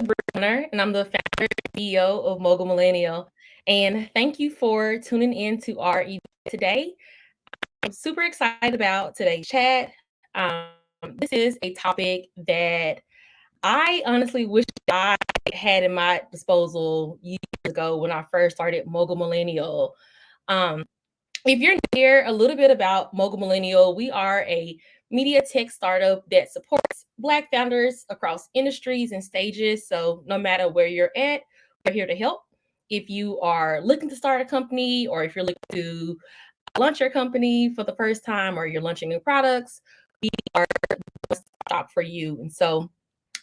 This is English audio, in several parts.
Brunner, and I'm the founder and CEO of Mogul Millennial. And thank you for tuning in to our event today. I'm super excited about today's chat. This is a topic that I honestly wish I had in my disposal years ago when I first started Mogul Millennial. Um, if you're here, a little bit about Mogul Millennial, we are a media tech startup that supports Black founders across industries and stages. So no matter where you're at, we're here to help. If you are looking to start a company, or if you're looking to launch your company for the first time, or you're launching new products, we are a stop for you. And so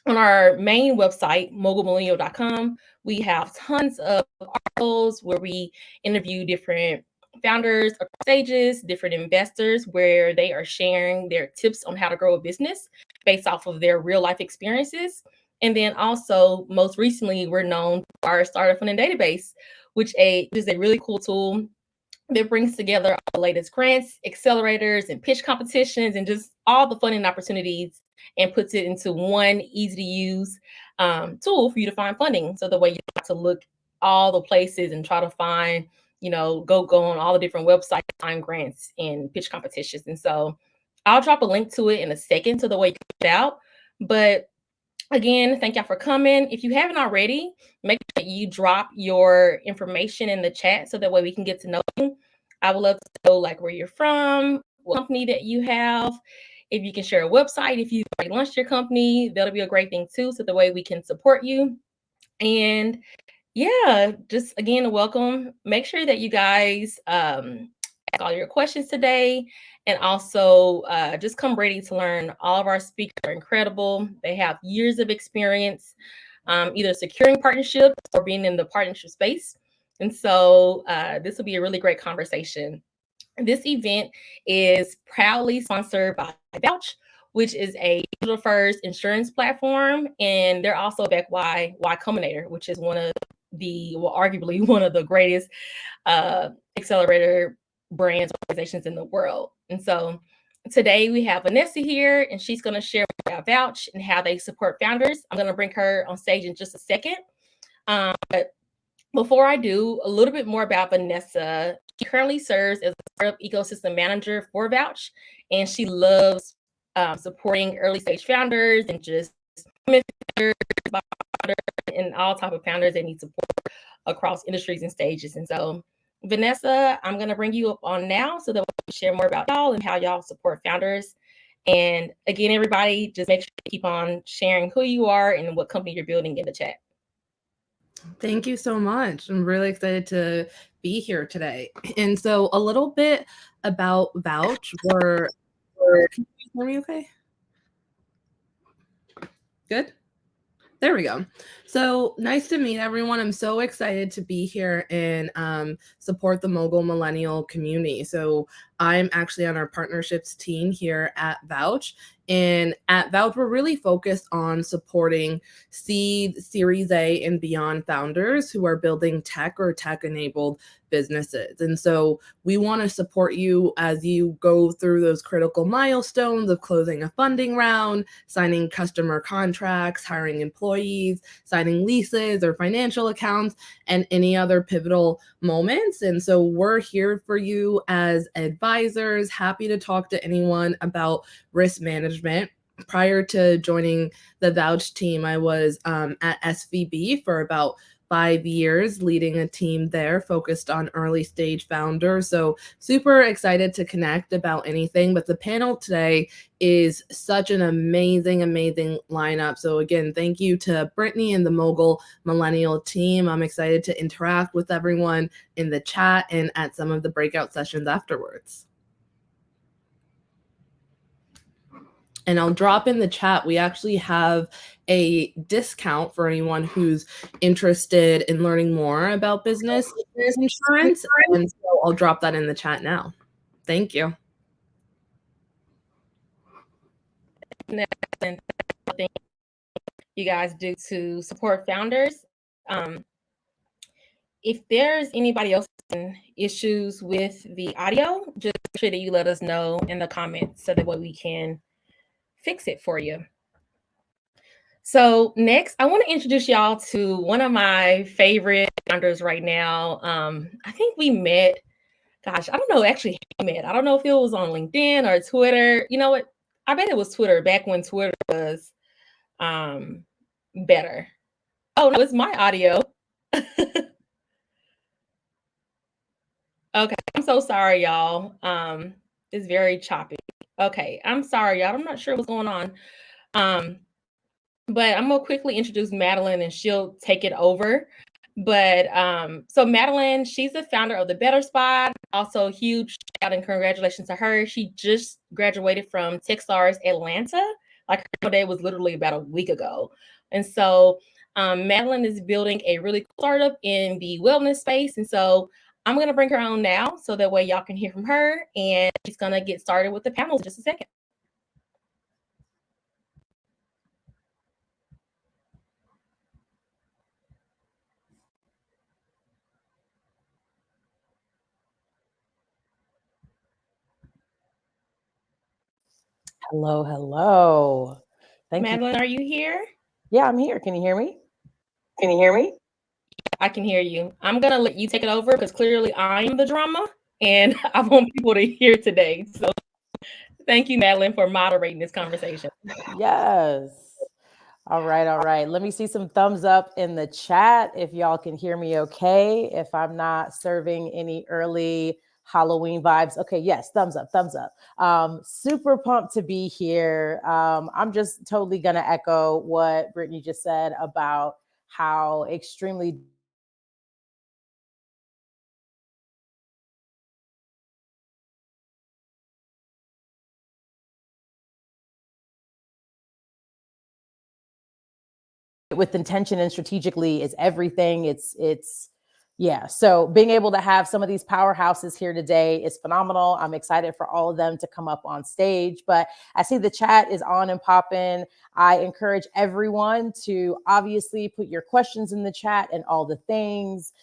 on our main website, mogulmillennial.com, we have tons of articles where we interview different founders across stages, different investors, where they are sharing their tips on how to grow a business based off of their real life experiences. And then also, most recently, we're known for our startup funding database, which is a really cool tool that brings together all the latest grants, accelerators, and pitch competitions, and just all the funding opportunities, and puts it into one easy to use tool for you to find funding. So the way you have to look all the places and try to find, go on all the different websites, find grants and pitch competitions. And so I'll drop a link to it in a second to the way you can get it out. But again, thank y'all for coming. If you haven't already, make sure you drop your information in the chat so that way we can get to know you. I would love to know like where you're from, what company that you have. If you can share a website, if you've already launched your company, that'll be a great thing too. So the way we can support you. And yeah, just again, welcome. Make sure that you guys ask all your questions today. And also just come ready to learn. All of our speakers are incredible. They have years of experience, either securing partnerships or being in the partnership space. And so this will be a really great conversation. This event is proudly sponsored by Vouch, which is a digital first insurance platform. And they're also backed by Y Combinator, which is arguably one of the greatest accelerator brands, organizations in the world. And so today we have Vanessa here, and she's going to share about Vouch and how they support founders. I'm going to bring her on stage in just a second. But before I do, a little bit more about Vanessa. She currently serves as a startup ecosystem manager for Vouch, and she loves supporting early stage founders and just women founders, and all type of founders that need support across industries and stages. And so, Vanessa, I'm going to bring you up on now so that we can share more about y'all and how y'all support founders. And again, everybody, just make sure you keep on sharing who you are and what company you're building in the chat. Thank you so much. I'm really excited to be here today. And so a little bit about Vouch. Can you hear me okay? Good? There we go. So nice to meet everyone. I'm so excited to be here and support the Mogul Millennial community. So I'm actually on our partnerships team here at Vouch. And at Vouch, we're really focused on supporting seed, Series A, and beyond founders who are building tech or tech-enabled businesses. And so we want to support you as you go through those critical milestones of closing a funding round, signing customer contracts, hiring employees, signing leases or financial accounts, and any other pivotal moments. And so we're here for you as advisors, happy to talk to anyone about risk management. Prior to joining the Vouch team, I was at SVB for about 5 years, leading a team there focused on early stage founders. So super excited to connect about anything. But the panel today is such an amazing, amazing lineup. So again, thank you to Brittany and the Mogul Millennial team. I'm excited to interact with everyone in the chat and at some of the breakout sessions afterwards. And I'll drop in the chat, we actually have a discount for anyone who's interested in learning more about business insurance. And so I'll drop that in the chat now. Thank you. You guys do to support founders. If there's anybody else in issues with the audio, just make sure that you let us know in the comments so that way we can fix it for you. So next, I want to introduce y'all to one of my favorite founders right now. I think we met. Gosh, I don't know actually how we met. I don't know if it was on LinkedIn or Twitter. You know what? I bet it was Twitter back when Twitter was um, better. Oh no, it's my audio. Okay, I'm so sorry, y'all. It's very choppy. Okay, I'm sorry, y'all. I'm not sure what's going on. Um, but I'm gonna quickly introduce Madeline and she'll take it over. But so Madeline, she's the founder of the Better Spot. Also, huge shout out and congratulations to her. She just graduated from Techstars Atlanta. Like her day was literally about a week ago. And so Madeline is building a really cool startup in the wellness space. And so I'm gonna bring her on now so that way y'all can hear from her. And she's gonna get started with the panel in just a second. Hello, hello. Thank you. Madeline, are you here? Yeah, I'm here. Can you hear me? Can you hear me? I can hear you. I'm gonna let you take it over because clearly I am the drama and I want people to hear today. So thank you, Madeline, for moderating this conversation. Yes. All right, all right. Let me see some thumbs up in the chat if y'all can hear me okay. If I'm not serving any early Halloween vibes. Okay, yes, thumbs up, thumbs up. Super pumped to be here. I'm just totally gonna echo what Brittany just said about how extremely with intention and strategically is everything. It's yeah. So being able to have some of these powerhouses here today is phenomenal. I'm excited for all of them to come up on stage. But I see the chat is on and popping. I encourage everyone to obviously put your questions in the chat and all the things.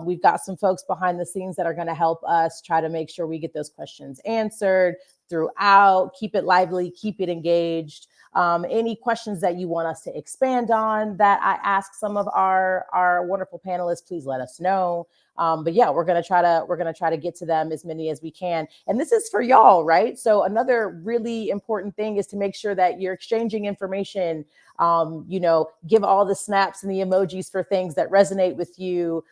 We've got some folks behind the scenes that are going to help us try to make sure we get those questions answered throughout. Keep it lively, keep it engaged. Any questions that you want us to expand on that I ask some of our wonderful panelists, please let us know. But yeah, we're gonna try to get to them as many as we can. And this is for y'all, right? So another really important thing is to make sure that you're exchanging information. Give all the snaps and the emojis for things that resonate with you.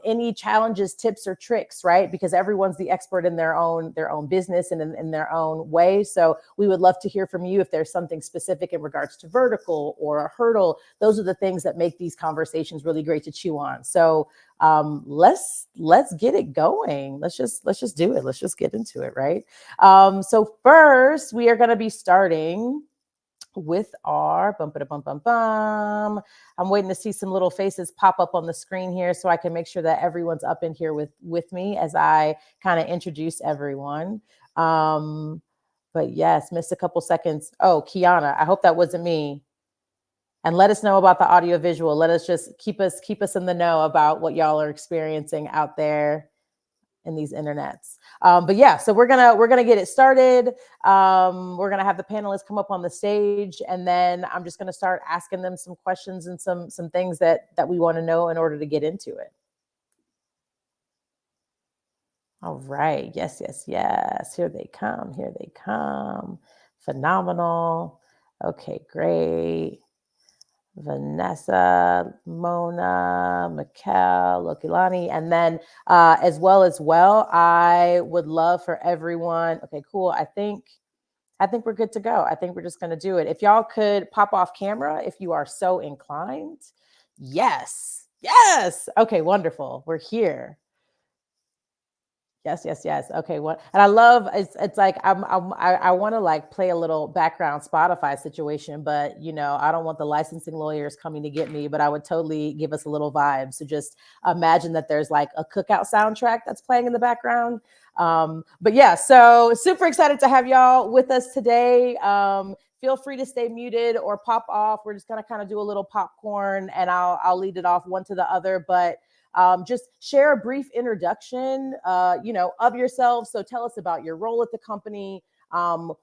Any challenges, tips, or tricks, right? Because everyone's the expert in their own business and in their own way. So we would love to hear from you if there's something specific in regards to vertical or a hurdle. Those are the things that make these conversations really great to chew on. So let's get it going. Let's just do it. Let's just get into it, right? So first, we are going to be starting with our bum bum bum bum bum. I'm waiting to see some little faces pop up on the screen here so I can make sure that everyone's up in here with me as I kind of introduce everyone. But yes, missed a couple seconds. Oh, Kiana, I hope that wasn't me. And let us know about the audio visual. Let us just keep us in the know about what y'all are experiencing out there in these internets. But yeah, so we're gonna get it started. We're gonna have the panelists come up on the stage, and then I'm just gonna start asking them some questions and some things that we want to know in order to get into it. All right. Yes, yes, yes. Here they come. Here they come. Phenomenal. Okay, great. Vanessa, Mona, Mikkel, Lokilani, and then as well, I would love for everyone. Okay, cool. I think we're good to go. I think we're just going to do it. If y'all could pop off camera, if you are so inclined. Yes. Yes. Okay, wonderful. We're here. Yes, yes, yes. Okay, what? And I love it's like I want to like play a little background Spotify situation, but I don't want the licensing lawyers coming to get me. But I would totally give us a little vibe. So just imagine that there's like a cookout soundtrack that's playing in the background. But yeah, so super excited to have y'all with us today. Feel free to stay muted or pop off. We're just gonna kind of do a little popcorn, and I'll lead it off one to the other, but. Just share a brief introduction, of yourself. So tell us about your role at the company,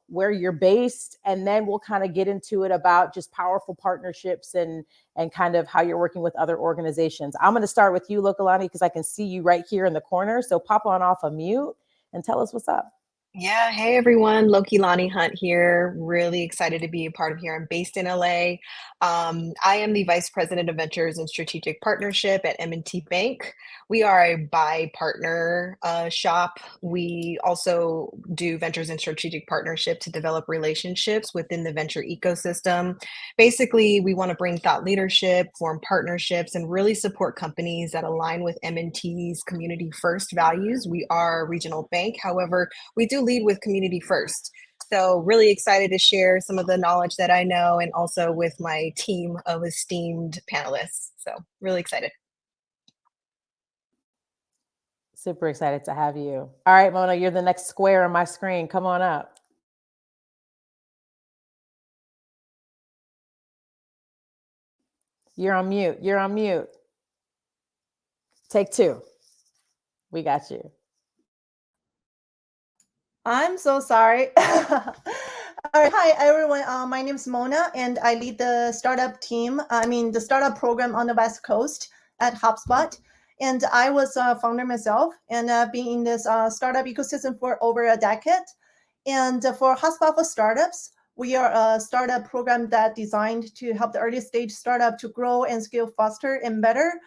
where you're based, and then we'll kind of get into it about just powerful partnerships and kind of how you're working with other organizations. I'm going to start with you, Lokalani, because I can see you right here in the corner. So pop on off of mute and tell us what's up. Yeah, hey everyone, Loki Lonnie Hunt here. Really excited to be a part of here. I'm based in LA. I am the Vice President of Ventures and Strategic Partnership at M&T Bank. We are a buy partner shop. We also do ventures and strategic partnership to develop relationships within the venture ecosystem. Basically, we want to bring thought leadership, form partnerships, and really support companies that align with M&T's community first values. We are a regional bank. However, we do lead with community first. So really excited to share some of the knowledge that I know and also with my team of esteemed panelists. So really excited. Super excited to have you. All right, Mona, you're the next square on my screen. Come on up. You're on mute. You're on mute. Take two. We got you. I'm so sorry. All right, hi everyone. My name is Mona, and I lead the startup team. The startup program on the West Coast at HubSpot. And I was a founder myself, and I've been in this startup ecosystem for over a decade. And for HubSpot for Startups, we are a startup program that designed to help the early stage startup to grow and scale faster and better,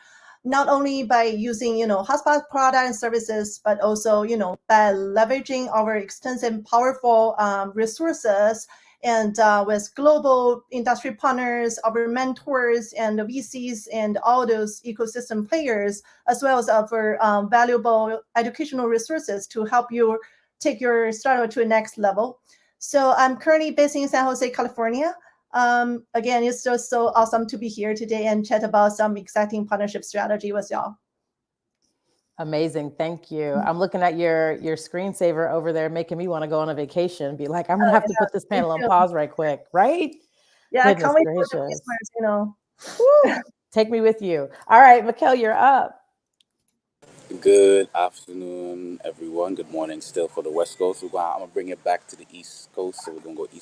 not only by using, HubSpot product and services, but also, by leveraging our extensive, powerful resources and with global industry partners, our mentors and the VCs and all those ecosystem players, as well as our valuable educational resources to help you take your startup to the next level. So I'm currently based in San Jose, California. Again, it's just so awesome to be here today and chat about some exciting partnership strategy with y'all. Amazing. Thank you. I'm looking at your screensaver over there, making me want to go on a vacation and be like, I'm going to have to put this panel on pause right quick, right? Yeah, Goodness I can't wait gracious. for the Christmas, Woo! Take me with you. All right, Mikkel, you're up. Good afternoon, everyone. Good morning still for the West Coast. I'm going to bring it back to the East Coast. So we're going to go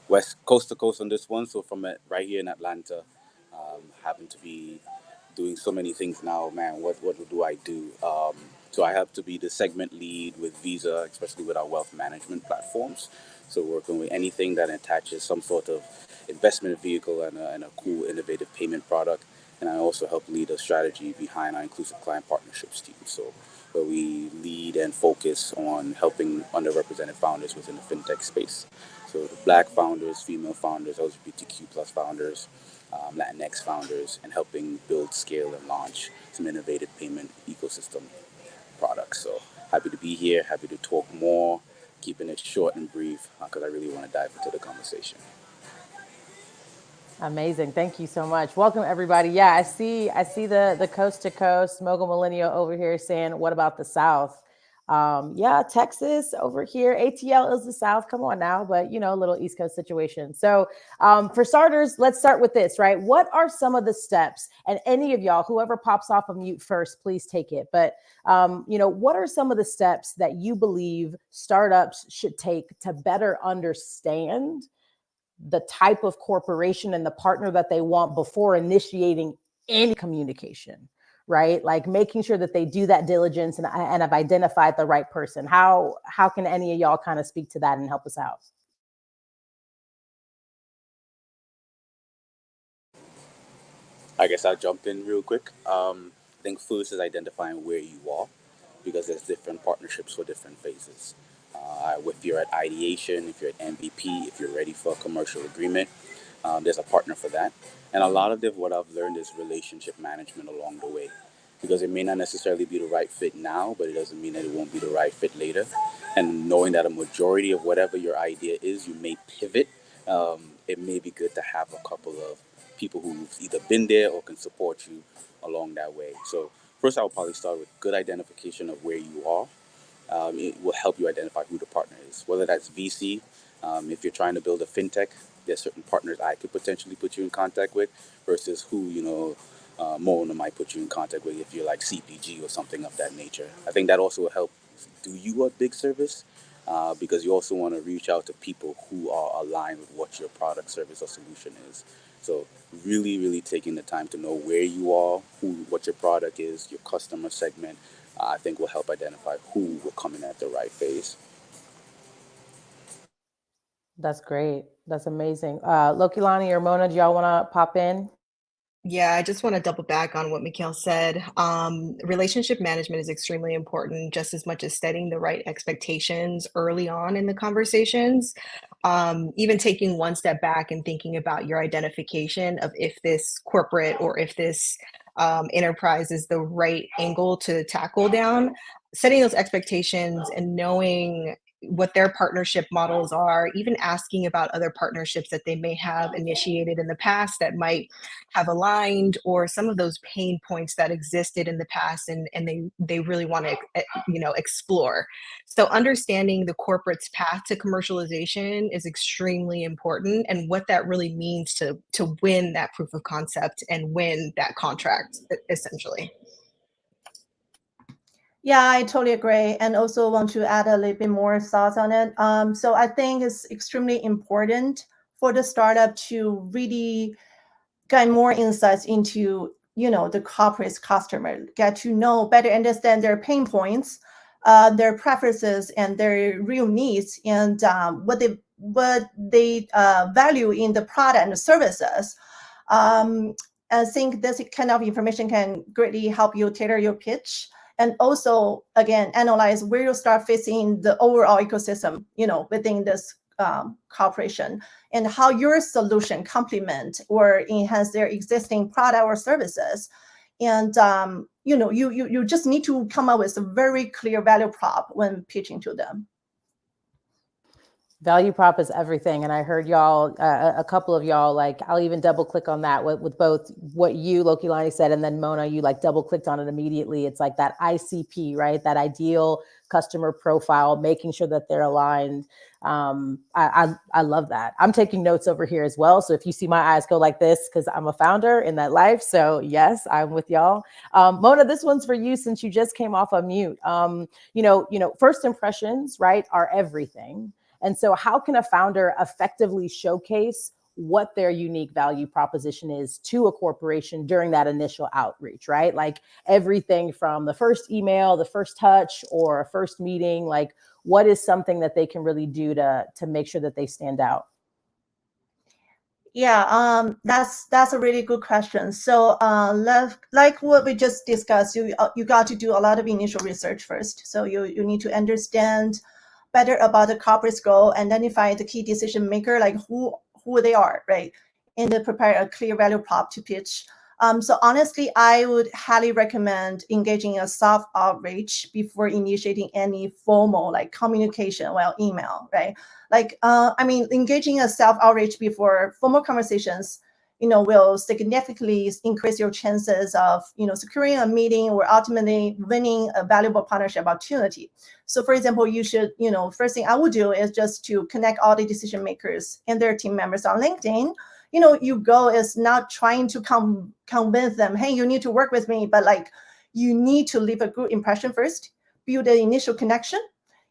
West Coast to coast on this one. So from right here in Atlanta, happen to be doing so many things now, man. What do I do? So I have to be the segment lead with Visa, especially with our wealth management platforms. So working with anything that attaches some sort of investment vehicle and a cool, innovative payment product. And I also help lead a strategy behind our inclusive client partnerships team. So where we lead and focus on helping underrepresented founders within the fintech space. So the Black founders, female founders, LGBTQ plus founders, Latinx founders, and helping build, scale, and launch some innovative payment ecosystem products. So happy to be here, happy to talk more, keeping it short and brief because I really want to dive into the conversation. Amazing. Thank you so much. Welcome everybody. Yeah, I see the coast to coast Mogul Millennial over here saying, what about the South? Yeah, Texas over here. ATL is the South. Come on now, but a little East Coast situation. So for starters, let's start with this, right? What are some of the steps? And any of y'all, whoever pops off of mute first, please take it. But what are some of the steps that you believe startups should take to better understand the type of corporation and the partner that they want before initiating any communication, right? Like making sure that they do that diligence and have identified the right person. How can any of y'all kind of speak to that and help us out? I guess I'll jump in real quick. I think first is identifying where you are because there's different partnerships for different phases. If you're at ideation, if you're at MVP, if you're ready for a commercial agreement, there's a partner for that. And a lot of what I've learned is relationship management along the way because it may not necessarily be the right fit now, but it doesn't mean that it won't be the right fit later. And knowing that a majority of whatever your idea is, you may pivot, it may be good to have a couple of people who've either been there or can support you along that way. So first, I would probably start with good identification of where you are. It will help you identify who the partner is, whether that's VC. If you're trying to build a fintech, there's certain partners I could potentially put you in contact with versus who, Mona might put you in contact with if you're like CPG or something of that nature. I think that also will help do you a big service because you also want to reach out to people who are aligned with what your product, service, or solution is. So really, really taking the time to know where you are, what your product is, your customer segment, I think will help identify who will come in at the right phase. That's great. That's amazing. Lokilani or Mona, do y'all want to pop in? Yeah, I just want to double back on what Mikhail said. Relationship management is extremely important, just as much as setting the right expectations early on in the conversations. Even taking one step back and thinking about your identification of if this corporate or if this enterprise is the right angle to tackle down, setting those expectations and knowing what their partnership models are, even asking about other partnerships that they may have initiated in the past that might have aligned, or some of those pain points that existed in the past and they really want to explore. So understanding the corporate's path to commercialization is extremely important, and what that really means to win that proof of concept and win that contract, essentially. Yeah, I totally agree. And also want to add a little bit more thoughts on it. So I think it's extremely important for the startup to really get more insights into, the corporate customer, get to know, better understand their pain points, their preferences, and their real needs, and what they value in the product and the services. Um, I think this kind of information can greatly help you tailor your pitch, and also again analyze where you start facing the overall ecosystem, within this corporation, and how your solution complement or enhance their existing product or services. And you just need to come up with a very clear value prop when pitching to them. Value prop is everything. And I heard y'all, a couple of y'all, like, I'll even double click on that with both what you, Lokilani, said, and then Mona, you like double clicked on it immediately. It's like that ICP, right? That ideal customer profile, making sure that they're aligned. I love that. I'm taking notes over here as well. So if you see my eyes go like this, because I'm a founder in that life. So yes, I'm with y'all. Mona, this one's for you since you just came off of mute. First impressions, right, are everything. And so how can a founder effectively showcase what their unique value proposition is to a corporation during that initial outreach, right? Like everything from the first email, the first touch, or a first meeting, like what is something that they can really do to make sure that they stand out? Yeah, that's a really good question. So, like what we just discussed, you got to do a lot of initial research first. So you need to understand better about the corporate's goal, identify the key decision maker, like who they are, right, and then prepare a clear value prop to pitch. So honestly, I would highly recommend engaging in a soft outreach before initiating any formal like communication, well, email, right? Like, engaging a self outreach before formal conversations, will significantly increase your chances of, securing a meeting or ultimately winning a valuable partnership opportunity. So for example, you should, first thing I would do is just to connect all the decision makers and their team members on LinkedIn. Your goal is not trying to convince them, hey, you need to work with me, but like you need to leave a good impression first, build an initial connection,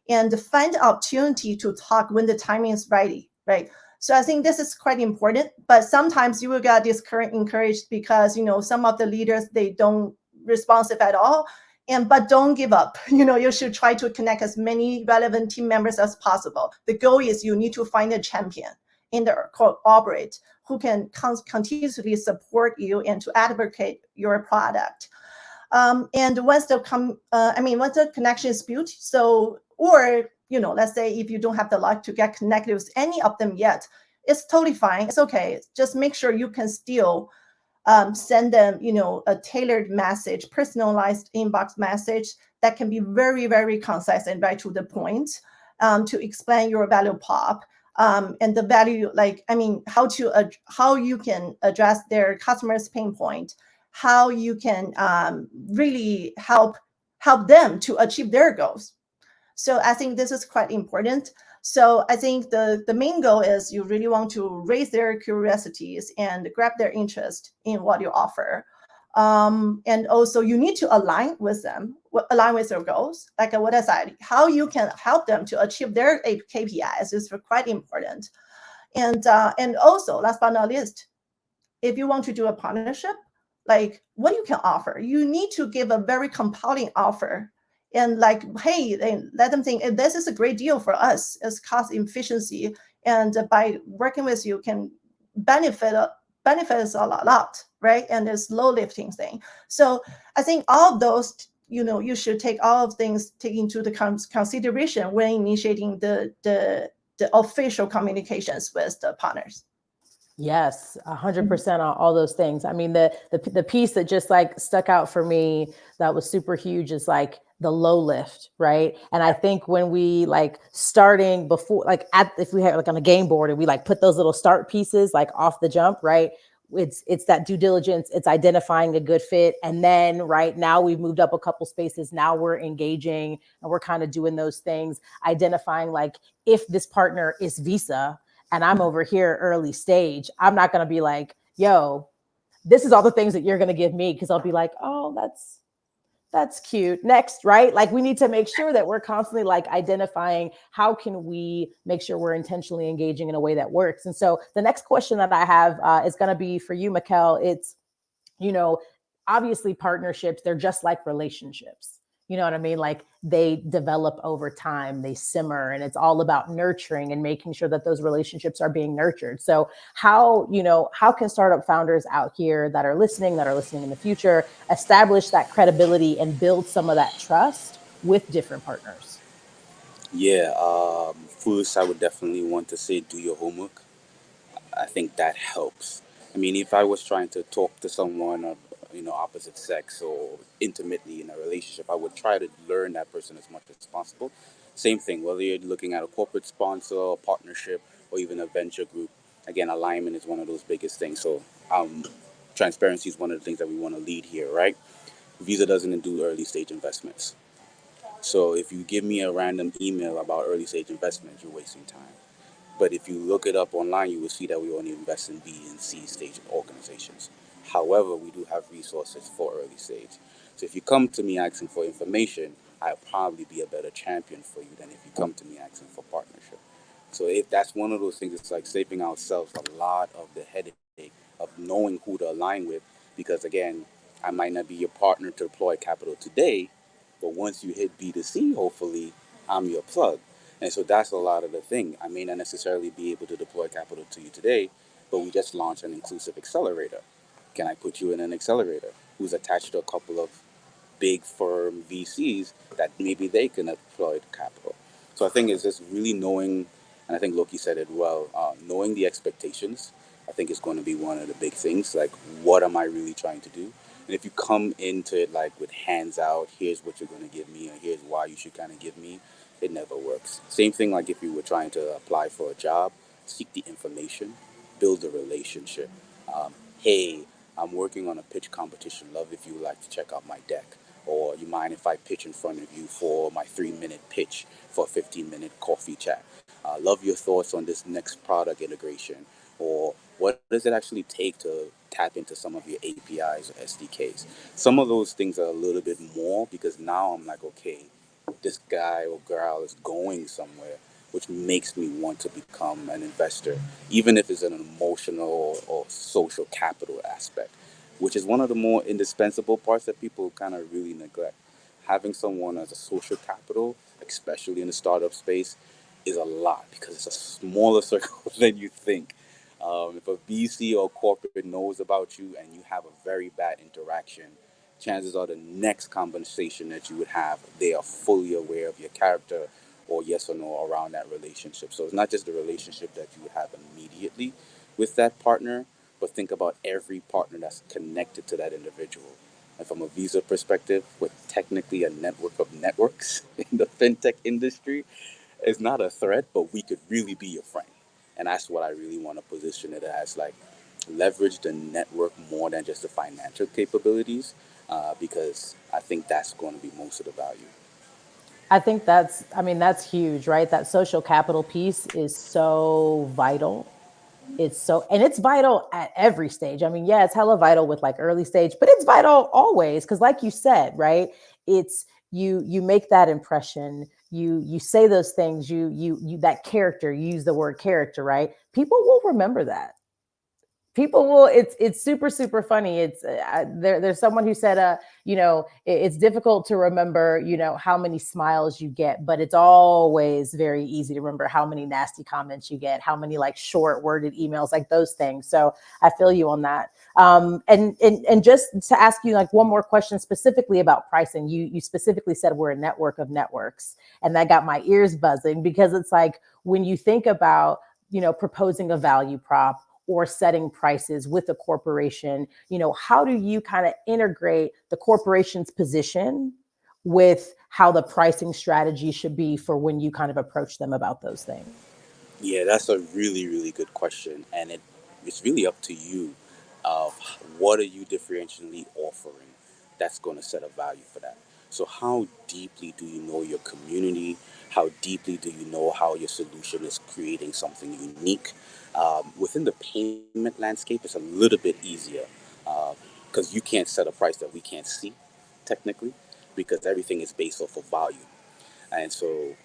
and find the opportunity to talk when the timing is ready, right? So I think this is quite important, but sometimes you will get encouraged because, some of the leaders, they don't responsive at all. But don't give up. You should try to connect as many relevant team members as possible. The goal is you need to find a champion in the corporate who can continuously support you and to advocate your product. And once the connection is built, so, or, let's say if you don't have the luck to get connected with any of them yet, it's totally fine. It's okay. Just make sure you can still send them, a tailored message, personalized inbox message that can be very, very concise and right to the point, to explain your value prop, and the value, how you can address their customers' pain point, how you can really help them to achieve their goals. So I think this is quite important. So I think the main goal is you really want to raise their curiosities and grab their interest in what you offer. And also you need to align with them, align with their goals. Like what I said, how you can help them to achieve their KPIs is quite important. And also, last but not least, if you want to do a partnership, like what you can offer, you need to give a very compelling offer. And like, hey, let them think, this is a great deal for us, it's cost efficiency, and by working with you can benefit benefits a lot, right? And it's low lifting thing. So I think all of those, you should take all of things take into the consideration when initiating the official communications with the partners. Yes, 100% on all those things. I mean, the piece that just like stuck out for me that was super huge is like the low lift, right? And I think when we like starting before, like if we had like on a game board and we like put those little start pieces like off the jump, right? It's that due diligence, it's identifying a good fit. And then right now we've moved up a couple spaces. Now we're engaging and we're kind of doing those things, identifying like if this partner is Visa, and I'm over here early stage, I'm not going to be like, yo, this is all the things that you're going to give me. Cause I'll be like, oh, that's cute. Next, right? Like we need to make sure that we're constantly like identifying how can we make sure we're intentionally engaging in a way that works. And so the next question that I have is going to be for you, Mikkel. It's, you know, obviously partnerships, they're just like relationships. You know what I mean? Like they develop over time, they simmer, and it's all about nurturing and making sure that those relationships are being nurtured. So how can startup founders out here that are listening in the future, establish that credibility and build some of that trust with different partners? Yeah, first I would definitely want to say do your homework. I think that helps. I mean, if I was trying to talk to someone of opposite sex or intimately in a relationship, I would try to learn that person as much as possible. Same thing, whether you're looking at a corporate sponsor, a partnership, or even a venture group. Again, alignment is one of those biggest things. So, transparency is one of the things that we want to lead here, right? Visa doesn't do early stage investments. So if you give me a random email about early stage investments, you're wasting time. But if you look it up online, you will see that we only invest in B and C stage organizations. However, we do have resources for early stage. So if you come to me asking for information, I'll probably be a better champion for you than if you come to me asking for partnership. So if that's one of those things, it's like saving ourselves a lot of the headache of knowing who to align with. Because again, I might not be your partner to deploy capital today, but once you hit B2C, hopefully, I'm your plug. And so that's a lot of the thing. I may not necessarily be able to deploy capital to you today, but we just launched an inclusive accelerator. Can I put you in an accelerator who's attached to a couple of big firm VCs that maybe they can deploy capital? So I think it's just really knowing, and I think Loki said it well, knowing the expectations. I think is going to be one of the big things. Like, what am I really trying to do? And if you come into it like with hands out, here's what you're going to give me, and here's why you should kind of give me, it never works. Same thing like if you were trying to apply for a job, seek the information, build a relationship. Hey, I'm working on a pitch competition. Love if you would like to check out my deck. Or you mind if I pitch in front of you for my 3 minute pitch for a 15-minute coffee chat? Love your thoughts on this next product integration. Or what does it actually take to tap into some of your APIs or SDKs? Some of those things are a little bit more because now I'm like, okay, this guy or girl is going somewhere, which makes me want to become an investor, even if it's an emotional or social capital aspect, which is one of the more indispensable parts that people kind of really neglect. Having someone as a social capital, especially in the startup space, is a lot because it's a smaller circle than you think. If a VC or corporate knows about you and you have a very bad interaction, chances are the next conversation that you would have, they are fully aware of your character or yes or no around that relationship. So it's not just the relationship that you would have immediately with that partner, but think about every partner that's connected to that individual. And from a Visa perspective, with technically a network of networks in the fintech industry, it's not a threat, but we could really be your friend. And that's what I really want to position it as, like leverage the network more than just the financial capabilities, because I think that's going to be most of the value. I think that's huge, right? That social capital piece is so vital It's so, and it's vital at every stage. I mean, yeah, it's hella vital with like early stage, but it's vital always. Cause like you said, right. It's you make that impression, you say those things, you that character, you use the word character, right? People will remember that. People will, it's super super funny. It's there's someone who said it's difficult to remember how many smiles you get, but it's always very easy to remember how many nasty comments you get, how many like short worded emails, like those things. So I feel you on that. And just to ask you like one more question specifically about pricing, you specifically said we're a network of networks, and that got my ears buzzing, because it's like when you think about proposing a value prop or setting prices with a corporation, how do you kind of integrate the corporation's position with how the pricing strategy should be for when you kind of approach them about those things? Yeah, that's a really, really good question, and it's really up to you of what are you differentially offering that's going to set a value for that. So how deeply do you know your community? How deeply do you know how your solution is creating something unique? Within the payment landscape, it's a little bit easier because you can't set a price that we can't see technically, because everything is based off of volume. And so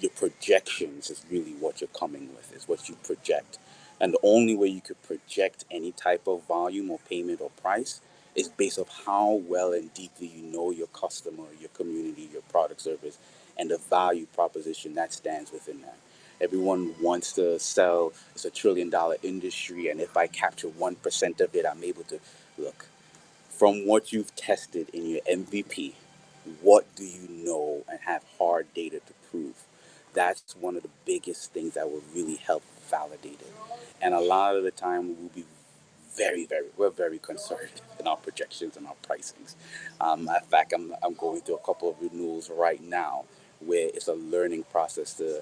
your projections is really what you're coming with, is what you project. And the only way you could project any type of volume or payment or price is based off how well and deeply you know your customer, your community, your product service, and the value proposition that stands within that. Everyone wants to sell. It's $1 trillion industry, and if I capture 1% of it, I'm able to look from what you've tested in your MVP, what do you know and have hard data to prove? That's one of the biggest things that will really help validate it. And a lot of the time, we'll be we're very conservative in our projections and our pricings. In fact, I'm going through a couple of renewals right now where it's a learning process to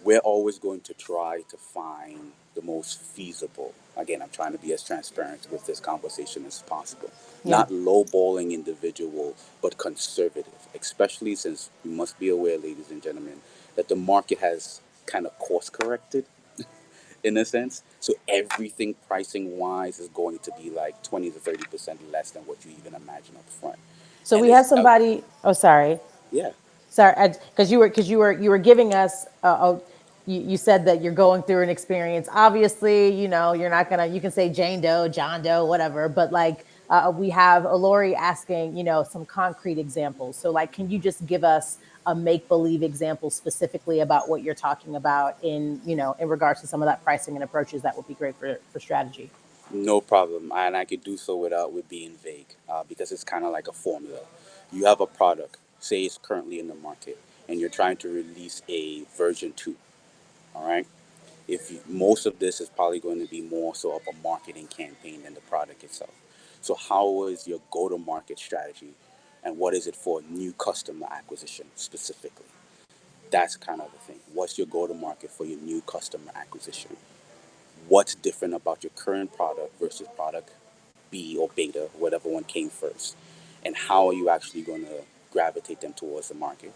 we're always going to try to find the most feasible. Again, I'm trying to be as transparent with this conversation as possible. Yeah. Not lowballing individual, but conservative, especially since we must be aware, ladies and gentlemen, that the market has kind of course corrected in a sense. So everything pricing wise is going to be like 20 to 30% less than what you even imagine up front. So And we have it's, somebody, oh, sorry. yeah, Sorry, because you were giving us you said that you're going through an experience. Obviously, you're not gonna, you can say Jane Doe, John Doe, whatever, but like we have Lori asking, some concrete examples. So like, can you just give us a make believe example specifically about what you're talking about in regards to some of that pricing and approaches? That would be great for strategy. no problem, and I could do so without with being vague, because it's kind of like a formula. You have a product, say it's currently in the market, and you're trying to release a version 2. All right. If you, most of this is probably going to be more so of a marketing campaign than the product itself. So how is your go-to-market strategy, and what is it for new customer acquisition specifically? That's kind of the thing. What's your go-to-market for your new customer acquisition? What's different about your current product versus product B or beta, whatever one came first, and how are you actually going to gravitate them towards the market?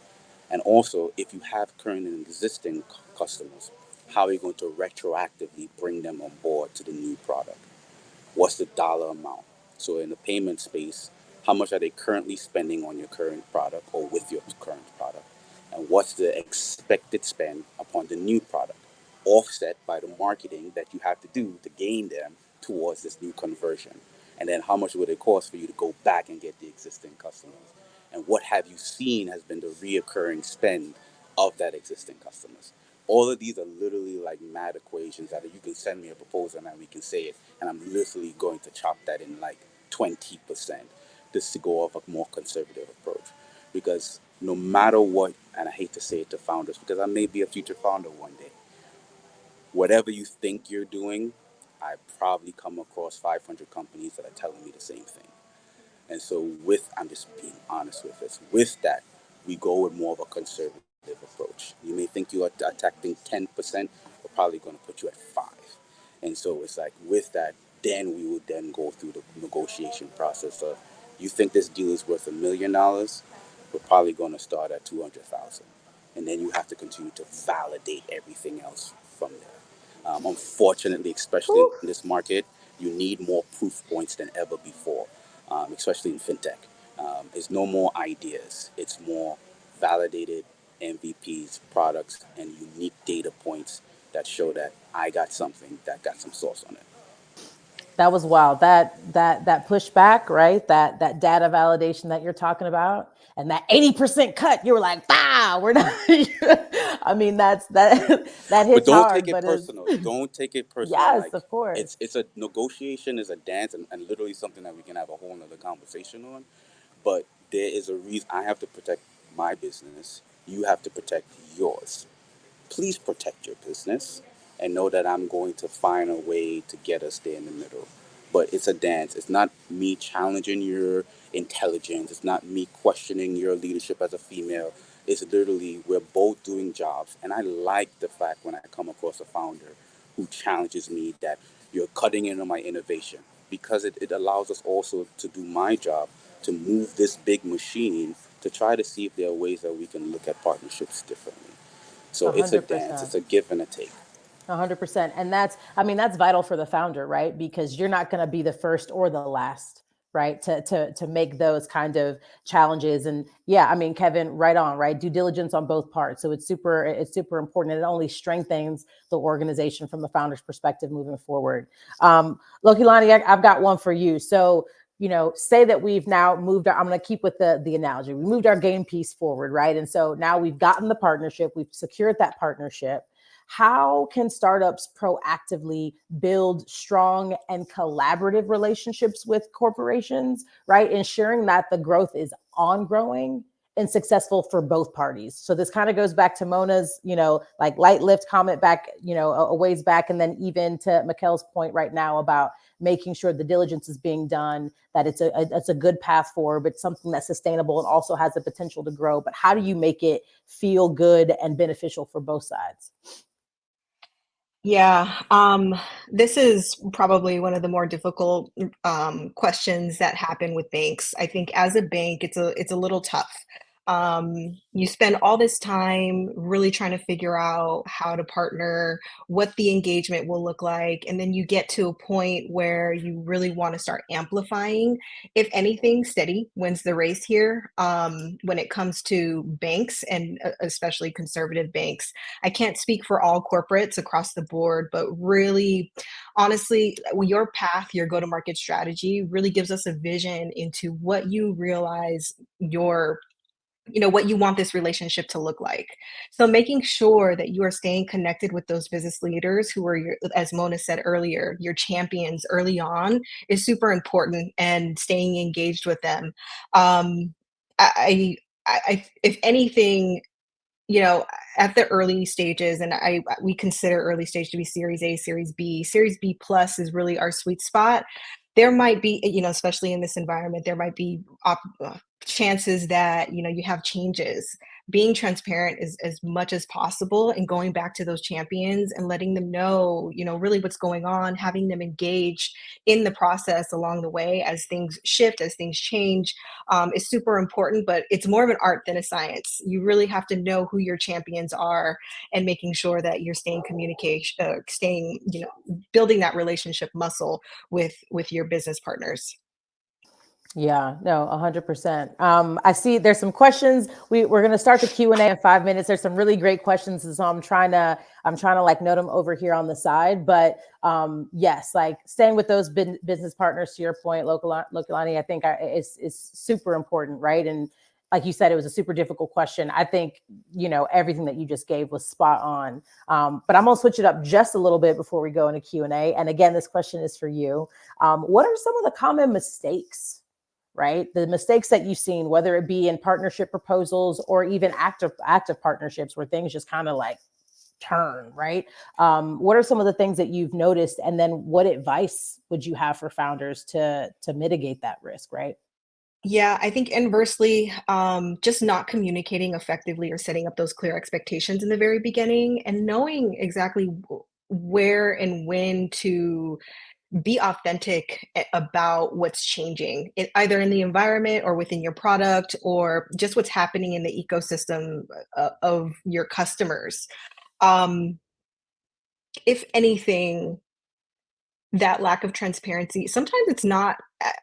And also, if you have current and existing customers, how are you going to retroactively bring them on board to the new product? What's the dollar amount? So in the payment space, how much are they currently spending on your current product or with your current product? And what's the expected spend upon the new product, offset by the marketing that you have to do to gain them towards this new conversion? And then how much would it cost for you to go back and get the existing customers? And what have you seen has been the reoccurring spend of that existing customers? All of these are literally like mad equations that you can send me a proposal and we can say it, and I'm literally going to chop that in like 20% just to go off a more conservative approach. Because no matter what, and I hate to say it to founders because I may be a future founder one day, whatever you think you're doing, I probably come across 500 companies that are telling me the same thing. And so I'm just being honest with this. With that, we go with more of a conservative approach. You may think you are attacking 10%, we're probably going to put you at 5. And so it's like with that, then we would then go through the negotiation process of, you think this deal is worth $1 million? We're probably going to start at 200,000, and then you have to continue to validate everything else from there. Unfortunately, especially in this market, you need more proof points than ever before, especially in fintech. It's no more ideas, it's more validated MVPs, products, and unique data points that show that I got something that got some sauce on it. That was wild. That pushback, right? That data validation that you're talking about, and that 80% cut, you were like, "Bah, we're not." I mean, that But hits don't take hard, it but it's personal. Don't take it personal. yes, Like of course, it's a negotiation is a dance, and literally something that we can have a whole nother conversation on. But there is a reason I have to protect my business. You have to protect yours. Please protect your business and know that I'm going to find a way to get us there in the middle. But it's a dance. It's not me challenging your intelligence. It's not me questioning your leadership as a female. It's literally we're both doing jobs. And I like the fact when I come across a founder who challenges me that you're cutting into my innovation because it allows us also to do my job to move this big machine to try to see if there are ways that we can look at partnerships differently. So it's a dance. 100%. It's a give and a take. 100%. And I mean, that's vital for the founder, right? Because you're not going to be the first or the last, right? To make those kind of challenges. And yeah, I mean, Kevin, right on, right? Due diligence on both parts. So it's super important. And it only strengthens the organization from the founder's perspective moving forward. Lokilani, I've got one for you. So, say that we've now moved I'm going to keep with the analogy. We moved our game piece forward, right? And so now we've gotten the partnership, we've secured that partnership. How can startups proactively build strong and collaborative relationships with corporations, right? Ensuring that the growth is ongoing and successful for both parties. So this kind of goes back to Mona's, like light lift comment back, a ways back. And then even to Mikkel's point right now about making sure the diligence is being done, that it's a good path forward, but something that's sustainable and also has the potential to grow. But how do you make it feel good and beneficial for both sides? Yeah, this is probably one of the more difficult questions that happen with banks. I think as a bank, it's a little tough. You spend all this time really trying to figure out how to partner, what the engagement will look like, and then you get to a point where you really want to start amplifying. If anything, steady wins the race here when it comes to banks and especially conservative banks. I can't speak for all corporates across the board, but really, honestly, your path, your go to market strategy really gives us a vision into what you realize what you want this relationship to look like. So making sure that you are staying connected with those business leaders who are as Mona said earlier, your champions early on is super important, and staying engaged with them. Um, if anything, at the early stages, and we consider early stage to be Series A, Series B plus is really our sweet spot. There might be, especially in this environment, there might be chances that you have changes. Being transparent as much as possible and going back to those champions and letting them know, really what's going on, having them engaged in the process along the way as things shift, as things change, is super important, but it's more of an art than a science. You really have to know who your champions are and making sure that you're staying communication, building that relationship muscle with your business partners. Yeah, no, 100%. I see there's some questions. We're going to start the Q&A in 5 minutes. There's some really great questions. And so I'm trying to like note them over here on the side, but yes, like staying with those business partners, to your point, Lokalani, I think is super important. Right. And like you said, it was a super difficult question. I think, everything that you just gave was spot on. But I'm going to switch it up just a little bit before we go into Q&A. And again, this question is for you. What are some of the common mistakes, right? The mistakes that you've seen, whether it be in partnership proposals or even active partnerships where things just kind of like turn, right? What are some of the things that you've noticed? And then what advice would you have for founders to mitigate that risk, right? Yeah, I think inversely, just not communicating effectively or setting up those clear expectations in the very beginning and knowing exactly where and when to be authentic about what's changing, either in the environment or within your product or just what's happening in the ecosystem of your customers. Um, if anything, that lack of transparency, sometimes it's not,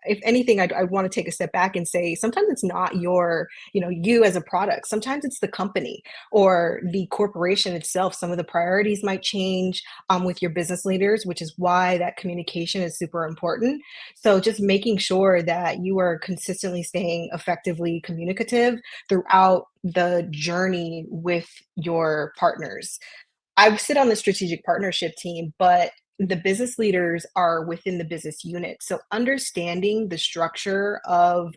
if anything, I want to take a step back and say, sometimes it's not you as a product. Sometimes it's the company or the corporation itself. Some of the priorities might change with your business leaders, which is why that communication is super important. So just making sure that you are consistently staying effectively communicative throughout the journey with your partners. I sit on the strategic partnership team, but the business leaders are within the business unit. So understanding the structure of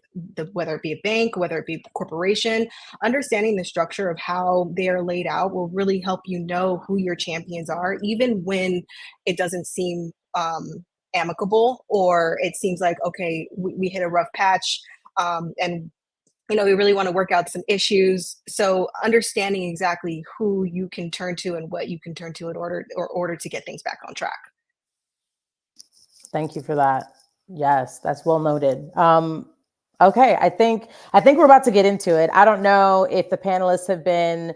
whether it be a bank, whether it be a corporation, understanding the structure of how they are laid out will really help you know who your champions are, even when it doesn't seem amicable, or it seems like, okay, we hit a rough patch, and we really want to work out some issues. So understanding exactly who you can turn to and what you can turn to in order to get things back on track. Thank you for that. Yes, that's well noted. Okay, I think we're about to get into it. I don't know if the panelists have been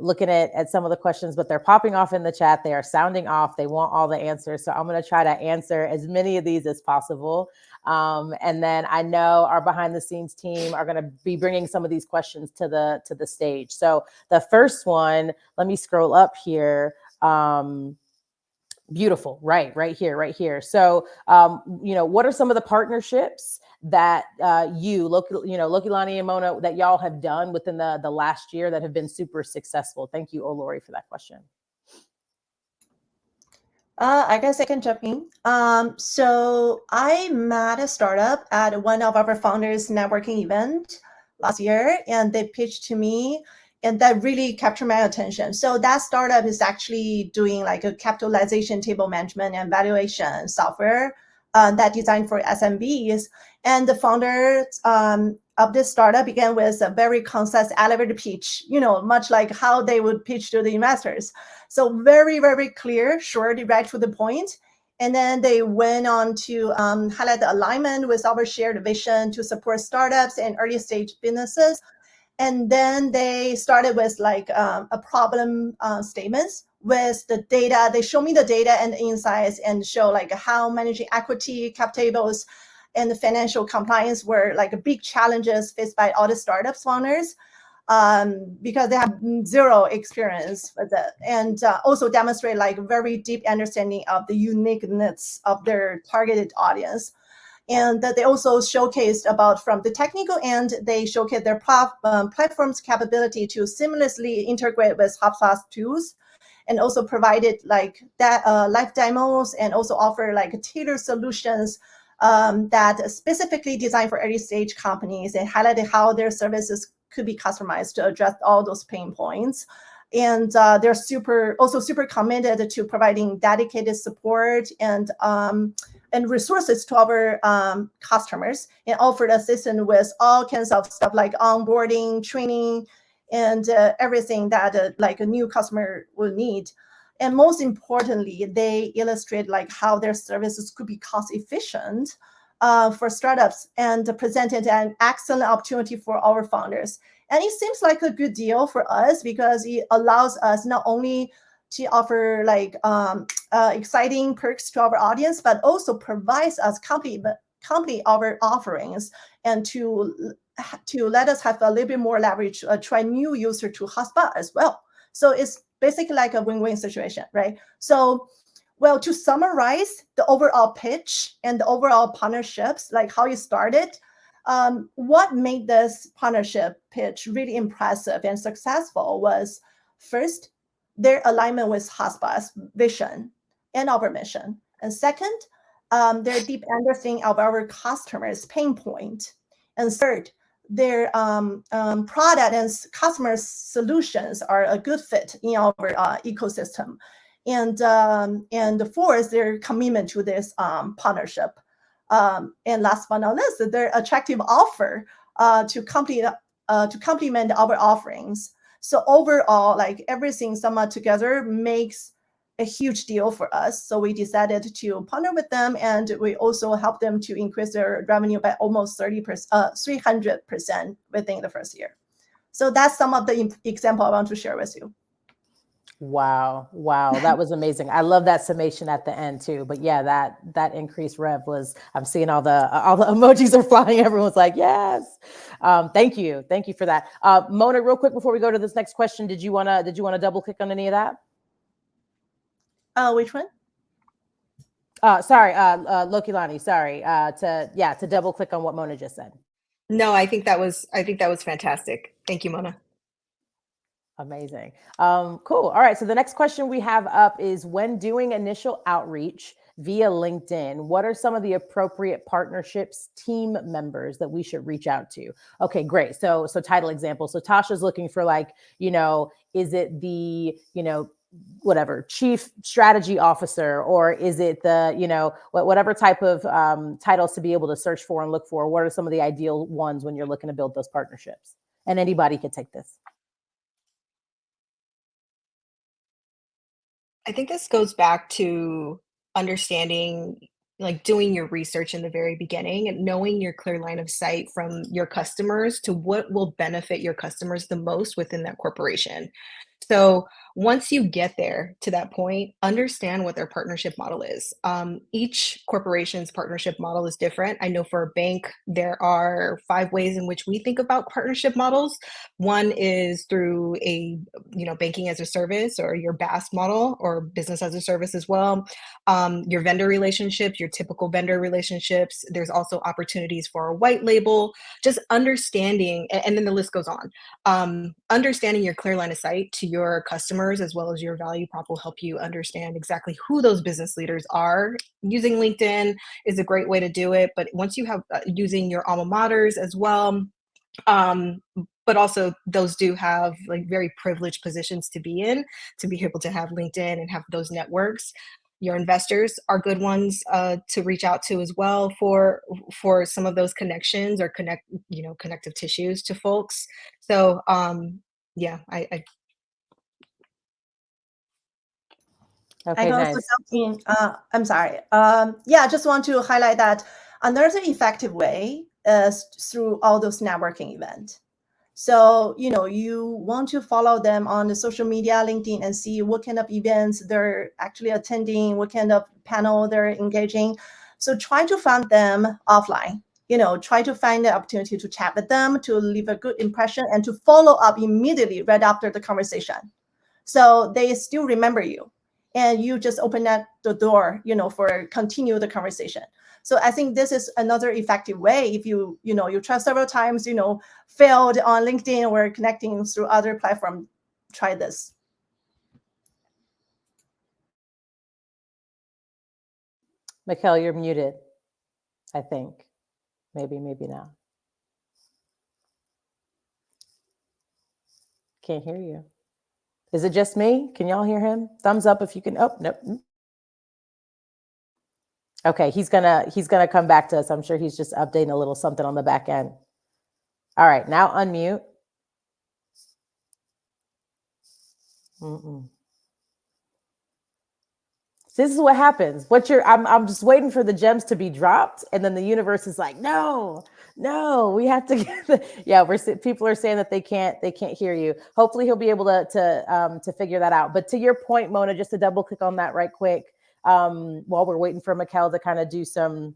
looking at some of the questions, but they're popping off in the chat. They are sounding off. They want all the answers. So I'm going to try to answer as many of these as possible. And then I know our behind the scenes team are going to be bringing some of these questions to the stage. So the first one, let me scroll up here. Beautiful. Right here. So, what are some of the partnerships that Lokilani and Mona, that y'all have done within the last year that have been super successful? Thank you, Olori, for that question. I guess I can jump in. So I met a startup at one of our founders' networking event last year, and they pitched to me, and that really captured my attention. So that startup is actually doing like a capitalization table management and valuation software that designed for SMBs. And the founder of this startup began with a very concise elevator pitch, much like how they would pitch to the investors. So very, very clear, short, right to the point. And then they went on to highlight the alignment with our shared vision to support startups and early stage businesses. And then they started with like a problem statements with the data. They show me the data and the insights and show like how managing equity, cap tables, and the financial compliance were like big challenges faced by all the startup founders. Because they have zero experience with it, and also demonstrate like very deep understanding of the uniqueness of their targeted audience. And that they also showcased about from the technical end, they showcased their platform's capability to seamlessly integrate with HubSpot tools, and also provided like that live demos, and also offer like tailored solutions that specifically designed for early stage companies, and highlighted how their services could be customized to address all those pain points. And they're super committed to providing dedicated support and resources to our customers, and offered assistance with all kinds of stuff like onboarding, training, and everything that like a new customer will need. And most importantly, they illustrate like how their services could be cost efficient for startups, and presented an excellent opportunity for our founders. And it seems like a good deal for us because it allows us not only to offer like exciting perks to our audience, but also provides us company our offerings, and to let us have a little bit more leverage to try new user to HubSpot as well. So it's basically like a win-win situation, right? So, well, to summarize the overall pitch and the overall partnerships, like how it started, what made this partnership pitch really impressive and successful was, first, their alignment with HubSpot's vision and our mission. And second, their deep understanding of our customers' pain point. And third, their product and customer solutions are a good fit in our ecosystem. And fourth, their commitment to this partnership. And last but not least, their attractive offer to complement our offerings. So overall, like everything summed together makes a huge deal for us. So we decided to partner with them, and we also helped them to increase their revenue by almost 300% within the first year. So that's some of the example I want to share with you. Wow. That was amazing. I love that summation at the end too. But yeah, that increased rev was, I'm seeing all the emojis are flying. Everyone's like, yes. Thank you. Thank you for that. Mona, real quick before we go to this next question, did you wanna double click on any of that? Which one? Sorry, Lokilani, sorry. To double click on what Mona just said. No, I think that was fantastic. Thank you, Mona. Amazing. Cool. All right. So the next question we have up is, when doing initial outreach via LinkedIn, what are some of the appropriate partnerships, team members that we should reach out to? Okay, great. So title example. So Tasha's looking for, like, is it the, whatever chief strategy officer, or is it the, whatever type of titles to be able to search for and look for? What are some of the ideal ones when you're looking to build those partnerships? And anybody could take this. I think this goes back to understanding, like doing your research in the very beginning and knowing your clear line of sight from your customers to what will benefit your customers the most within that corporation. So once you get there to that point, understand what their partnership model is. Each corporation's partnership model is different. I know for a bank, there are 5 ways in which we think about partnership models. One is through a banking as a service, or your BaaS model, or business as a service as well. Your vendor relationships, your typical vendor relationships. There's also opportunities for a white label. Just understanding, and then the list goes on. Understanding your clear line of sight to your customers as well as your value prop will help you understand exactly who those business leaders are. Using LinkedIn is a great way to do it, but once you have using your alma maters as well, but also those do have like very privileged positions to be in, to be able to have LinkedIn and have those networks. Your investors are good ones to reach out to as well for some of those connections, or connective tissues to folks. So yeah, I Okay, I can also nice. jump in. I'm sorry. Yeah, I just want to highlight that another effective way is through all those networking events. So, you want to follow them on the social media, LinkedIn, and see what kind of events they're actually attending, what kind of panel they're engaging. So try to find them offline. Try to find the opportunity to chat with them, to leave a good impression, and to follow up immediately right after the conversation. So they still remember you, and you just open the door, for continue the conversation. So I think this is another effective way. If you try several times, failed on LinkedIn or connecting through other platform, try this. Mikkel, you're muted, I think. Maybe not. Can't hear you. Is it just me? Can y'all hear him? Thumbs up if you can. Oh, nope. Okay, he's gonna come back to us. I'm sure he's just updating a little something on the back end. All right, now unmute. This is what happens. I'm just waiting for the gems to be dropped, and then the universe is like, no, we have to get people are saying that they can't hear you. Hopefully he'll be able to figure that out. But to your point, Mona, just to double click on that right quick, while we're waiting for Mikkel to kind of do some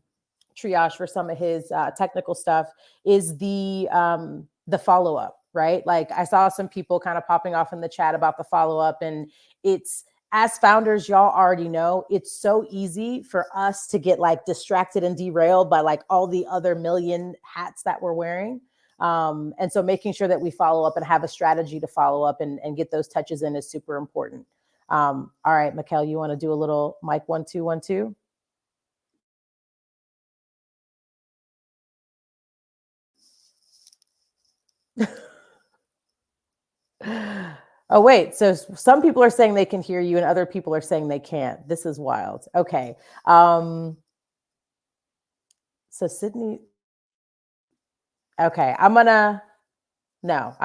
triage for some of his technical stuff, is the follow-up, right? Like, I saw some people kind of popping off in the chat about the follow-up, and it's, as founders, y'all already know, it's so easy for us to get like distracted and derailed by like all the other million hats that we're wearing. And so making sure that we follow up and have a strategy to follow up and get those touches in is super important. All right, Mikkel, you want to do a little mic 1 2 1 2? Oh, wait. So some people are saying they can hear you and other people are saying they can't. This is wild. Okay. So Sydney. Okay. I'm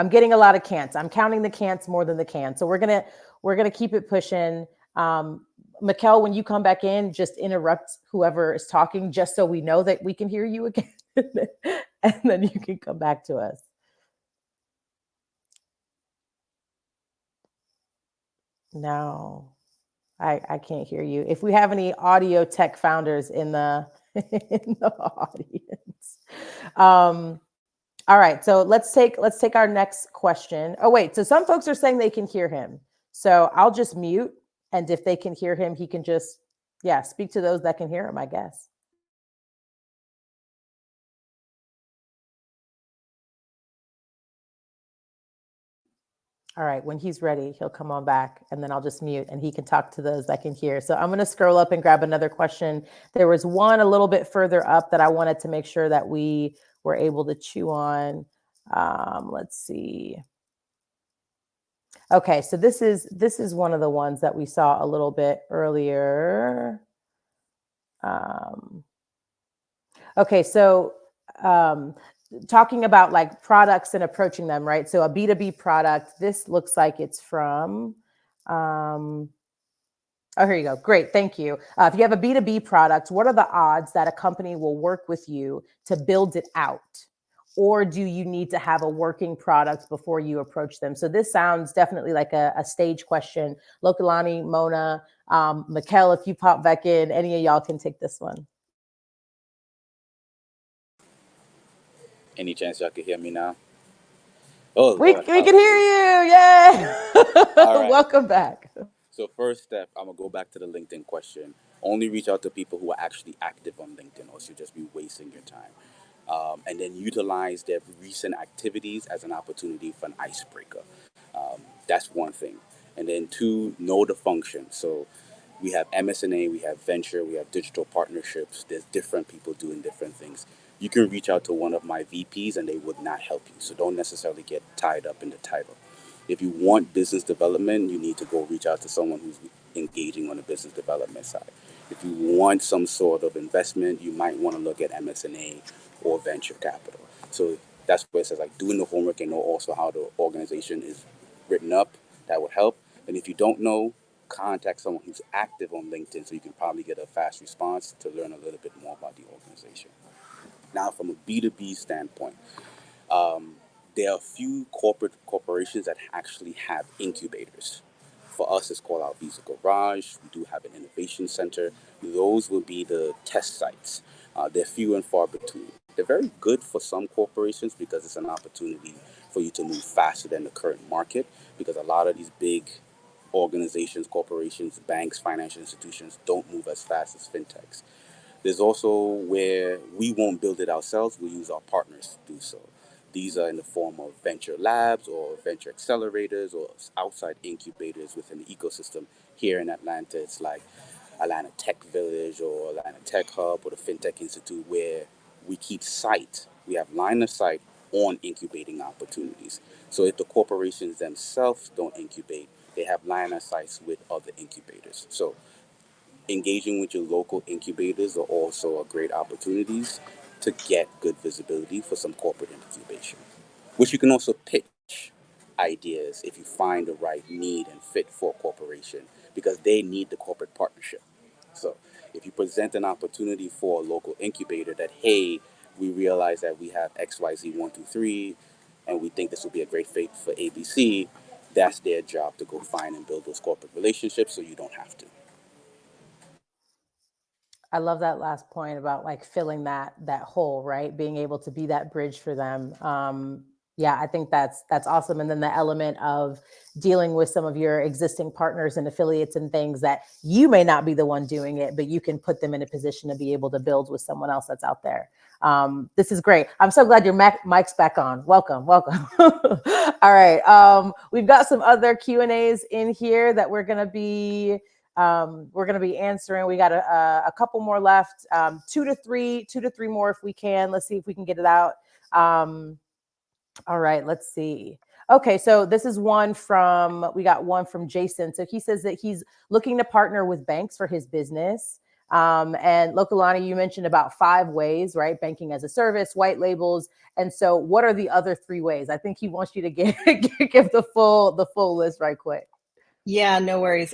getting a lot of can'ts. I'm counting the can'ts more than the cans. So we're going to keep it pushing. Mikkel, when you come back in, just interrupt whoever is talking, just so we know that we can hear you again. And then you can come back to us. No, I can't hear you. If we have any audio tech founders in the in the audience. All right, so let's take our next question. Oh wait, so some folks are saying they can hear him. So I'll just mute, and if they can hear him, he can just speak to those that can hear him, I guess. All right, when he's ready, he'll come on back, and then I'll just mute and he can talk to those that can hear. So I'm going to scroll up and grab another question. There was one a little bit further up that I wanted to make sure that we were able to chew on. Let's see. Okay, so this is one of the ones that we saw a little bit earlier. Okay, so talking about like products and approaching them, right? So a B2B product, this looks like it's from, oh, here you go. Great, thank you. If you have a B2B product, what are the odds that a company will work with you to build it out? Or do you need to have a working product before you approach them? So this sounds definitely like a stage question. Lokalani, Mona, Mikkel, if you pop back in, any of y'all can take this one. Any chance y'all can hear me now? Oh, we Lord, can hear you. Yeah. All right. Welcome back. So first step, I'm gonna go back to the LinkedIn question. Only reach out to people who are actually active on LinkedIn, or you'll just be wasting your time. And then utilize their recent activities as an opportunity for an icebreaker. That's one thing. And then two, know the function. So we have MSNA, we have venture, we have digital partnerships. There's different people doing different things. You can reach out to one of my VPs and they would not help you. So don't necessarily get tied up in the title. If you want business development, you need to go reach out to someone who's engaging on the business development side. If you want some sort of investment, you might want to look at MSNA or venture capital. So that's where it says like doing the homework and know also how the organization is written up. That would help. And if you don't know, contact someone who's active on LinkedIn so you can probably get a fast response to learn a little bit more about the organization. Now, from a B2B standpoint, there are a few corporations that actually have incubators. For us, it's called our Visa Garage. We do have an innovation center. Those will be the test sites. They're few and far between. They're very good for some corporations because it's an opportunity for you to move faster than the current market because a lot of these big organizations, corporations, banks, financial institutions don't move as fast as fintechs. There's also where we won't build it ourselves, we use our partners to do so. These are in the form of venture labs or venture accelerators or outside incubators within the ecosystem. Here in Atlanta, it's like Atlanta Tech Village or Atlanta Tech Hub or the FinTech Institute, where we keep sight. We have line of sight on incubating opportunities. So if the corporations themselves don't incubate, they have line of sight with other incubators. So engaging with your local incubators are also a great opportunities to get good visibility for some corporate incubation, which you can also pitch ideas if you find the right need and fit for a corporation because they need the corporate partnership. So if you present an opportunity for a local incubator that, hey, we realize that we have XYZ123 and we think this will be a great fit for ABC, that's their job to go find and build those corporate relationships so you don't have to. I love that last point about like filling that hole, right? Being able to be that bridge for them. Yeah, I think that's awesome. And then the element of dealing with some of your existing partners and affiliates and things that you may not be the one doing it, but you can put them in a position to be able to build with someone else that's out there. This is great. I'm so glad your mic's back on. Welcome. All right. We've got some other Q&As in here that we're going to be answering. We got a couple more left, 2 to 3 more if we can. Let's see if we can get it out. All right, let's see. Okay, so this is we got one from Jason. So he says that he's looking to partner with banks for his business. And Lokalani, you mentioned about 5 ways, right? Banking as a service, white labels. And so what are the other 3 ways? I think he wants you to give the full list right quick. Yeah, no worries.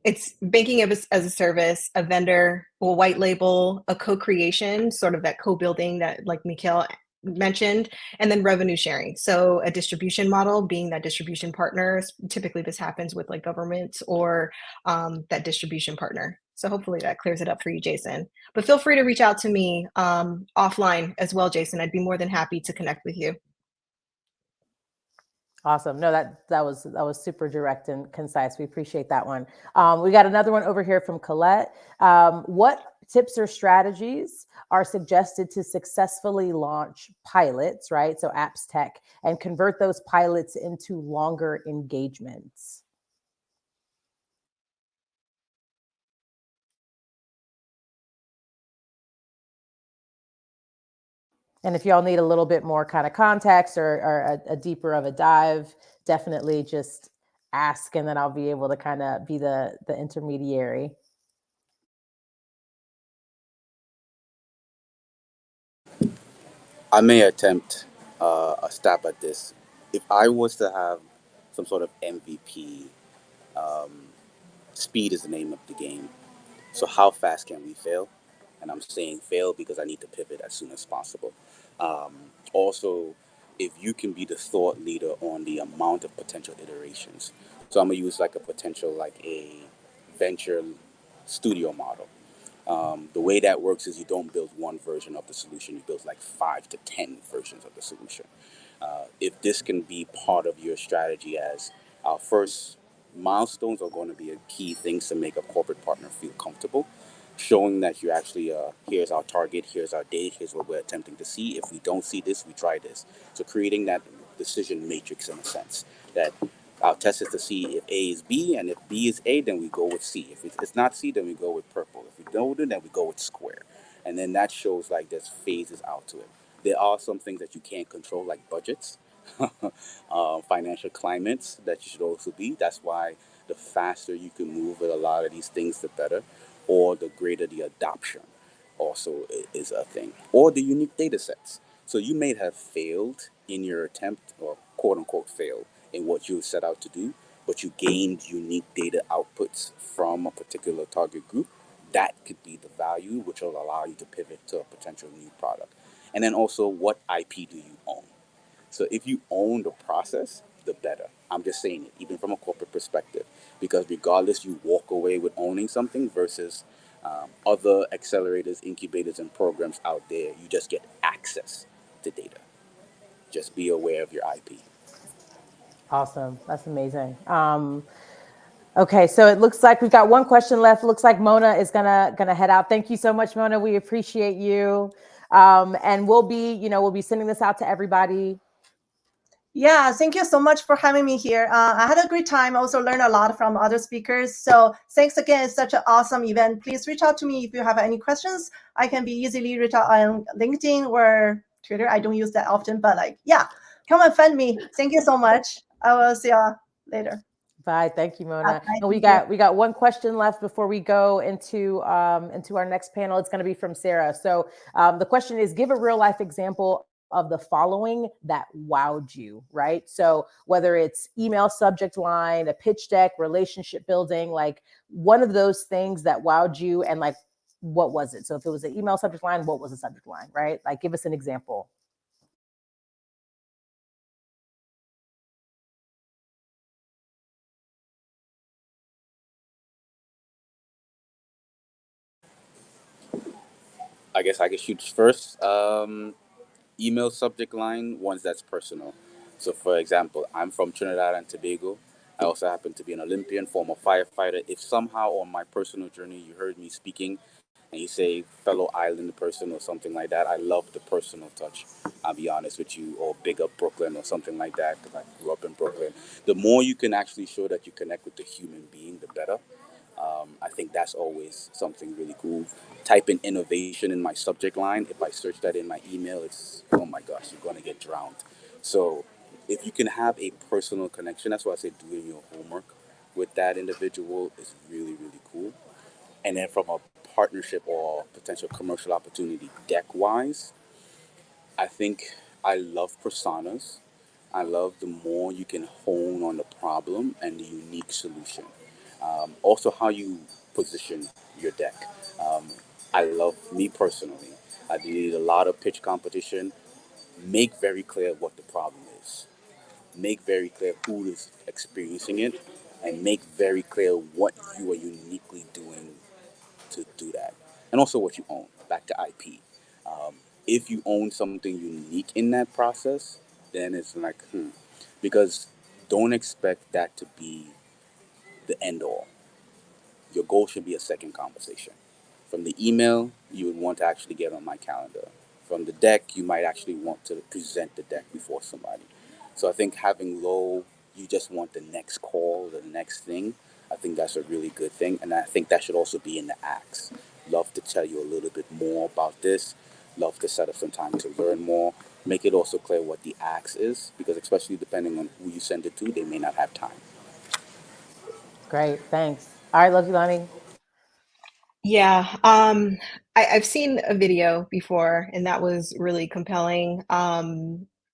It's banking as a service, a vendor, a white label, a co-creation, sort of that co-building that like Mikhail mentioned, and then revenue sharing. So a distribution model being that distribution partner. Typically this happens with like government or that distribution partner. So hopefully that clears it up for you, Jason. But feel free to reach out to me offline as well, Jason. I'd be more than happy to connect with you. Awesome. No, that was super direct and concise. We appreciate that one. We got another one over here from Colette. What tips or strategies are suggested to successfully launch pilots, right? So apps tech, and convert those pilots into longer engagements? And if y'all need a little bit more kind of context or a deeper of a dive, definitely just ask, and then I'll be able to kind of be the intermediary. I may attempt a stab at this. If I was to have some sort of MVP, speed is the name of the game. So how fast can we fail? And I'm saying fail because I need to pivot as soon as possible. Um, Also, if you can be the thought leader on the amount of potential iterations. So I'm gonna use like a potential like a venture studio model. The way that works is you don't build one version of the solution, you build like 5 to 10 versions of the solution. If this can be part of your strategy, as our first milestones are going to be a key things to make a corporate partner feel comfortable, showing that you actually, here's our target, here's our date, here's what we're attempting to see. If we don't see this, we try this. So creating that decision matrix in a sense that our test is to see if A is B, and if B is A, then we go with C. If it's not C, then we go with purple. If we don't, then we go with square. And then that shows like there's phases out to it. There are some things that you can't control, like budgets, financial climates that you should also be. That's why the faster you can move with a lot of these things, the better, or the greater the adoption also is a thing, or the unique data sets. So you may have failed in your attempt, or quote unquote failed in what you set out to do, but you gained unique data outputs from a particular target group. That could be the value which will allow you to pivot to a potential new product. And then also, what IP do you own? So if you own the process, the better. I'm just saying it, even from a corporate perspective, because regardless, you walk away with owning something versus other accelerators, incubators, and programs out there. You just get access to data. Just be aware of your IP. Awesome. That's amazing. Okay, so it looks like we've got one question left. Looks like Mona is gonna head out. Thank you so much, Mona. We appreciate you. And we'll be sending this out to everybody. Yeah, thank you so much for having me here. I had a great time. Also learned a lot from other speakers. So thanks again. It's such an awesome event. Please reach out to me if you have any questions. I can be easily reach out on LinkedIn or Twitter. I don't use that often, but yeah, come and find me. Thank you so much. I will see you later. Bye. Thank you, Mona. Bye. And we Thank you. got one question left before we go into our next panel. It's going to be from Sarah. So the question is: give a real life example of the following that wowed you, right? So whether it's email subject line, a pitch deck, relationship building, like one of those things that wowed you, and like what was it? So if it was an email subject line, what was the subject line, right? Like give us an example. I guess I could shoot first. Email subject line, ones that's personal. So, for example, I'm from Trinidad and Tobago. I also happen to be an Olympian, former firefighter. If somehow on my personal journey you heard me speaking and you say fellow island person or something like that, I love the personal touch. I'll be honest with you, or big up Brooklyn or something like that, because I grew up in Brooklyn. The more you can actually show that you connect with the human being, the better. I think that's always something really cool. Type in innovation in my subject line. If I search that in my email, it's, oh my gosh, you're going to get drowned. So if you can have a personal connection, that's why I say doing your homework with that individual is really, really cool. And then from a partnership or potential commercial opportunity deck wise, I think I love personas. I love the more you can hone on the problem and the unique solution. Also, how you position your deck. Um, I love me personally. I did a lot of pitch competition. make very clear what the problem is, make very clear who is experiencing it, and make very clear what you are uniquely doing to do that, and also what you own. Back to IP. If you own something unique in that process, then it's like, because don't expect that to be the end all. Your goal should be a second conversation. From the email, you would want to actually get on my calendar. From the deck, you might actually want to present the deck before somebody. So I think having low, you just want the next call, the next thing. I think that's a really good thing. And I think that should also be in the acts. Love to tell you a little bit more about this. Love to set up some time to learn more. Make it also clear what the acts is, because especially depending on who you send it to, they may not have time. Great, thanks. All right, Lucky Lonnie. Yeah, I've seen a video before, and that was really compelling.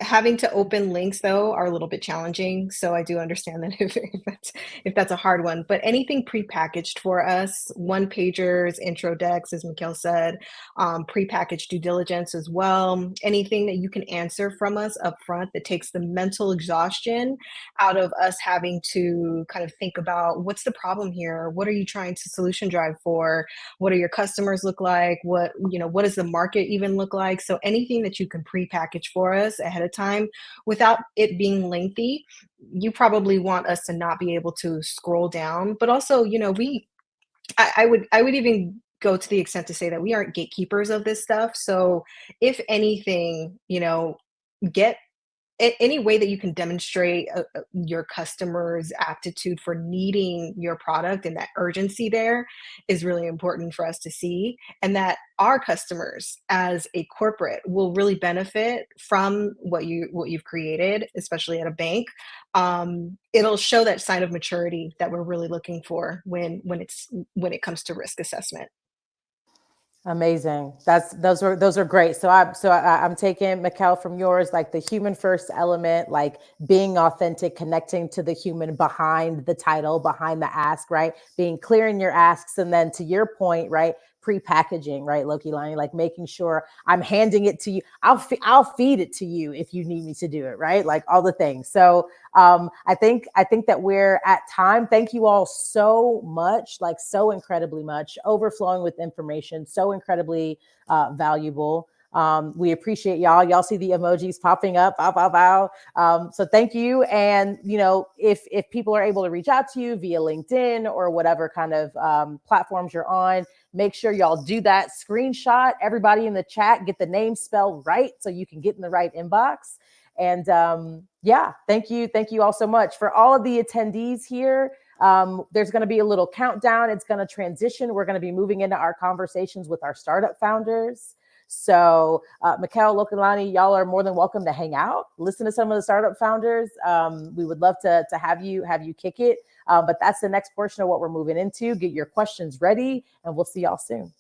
Having to open links though are a little bit challenging, so I do understand that if that's a hard one. But anything prepackaged for us, one pagers, intro decks, as Mikhail said, prepackaged due diligence as well. Anything that you can answer from us up front that takes the mental exhaustion out of us having to kind of think about what's the problem here, what are you trying to solution drive for, what do your customers look like, what does the market even look like. So anything that you can pre-package for us ahead of time without it being lengthy. You probably want us to not be able to scroll down, but also, I would even go to the extent to say that we aren't gatekeepers of this stuff. So if anything, get any way that you can demonstrate your customers' aptitude for needing your product, and that urgency there is really important for us to see, and that our customers as a corporate will really benefit from what you've created, especially at a bank. It'll show that sign of maturity that we're really looking for when it comes to risk assessment. Amazing. Those are great. I'm taking Mikhail from yours, like the human first element, like being authentic, connecting to the human behind the title, behind the ask, right? Being clear in your asks, and then to your point, right? Pre-packaging, right, Loki Lonnie, like making sure I'm handing it to you. I'll feed it to you if you need me to do it, right? Like all the things. So I think that we're at time. Thank you all so much, like so incredibly much, overflowing with information, so incredibly valuable. We appreciate y'all. Y'all see the emojis popping up. So thank you. And if people are able to reach out to you via LinkedIn or whatever kind of platforms you're on, make sure y'all do that. Screenshot everybody in the chat, get the name spelled right so you can get in the right inbox. And thank you all so much. For all of the attendees here, there's going to be a little countdown. It's going to transition. We're going to be moving into our conversations with our startup founders. So Mikhail, Lokalani, y'all are more than welcome to hang out, listen to some of the startup founders. We would love to have you kick it. But that's the next portion of what we're moving into. Get your questions ready, and we'll see y'all soon.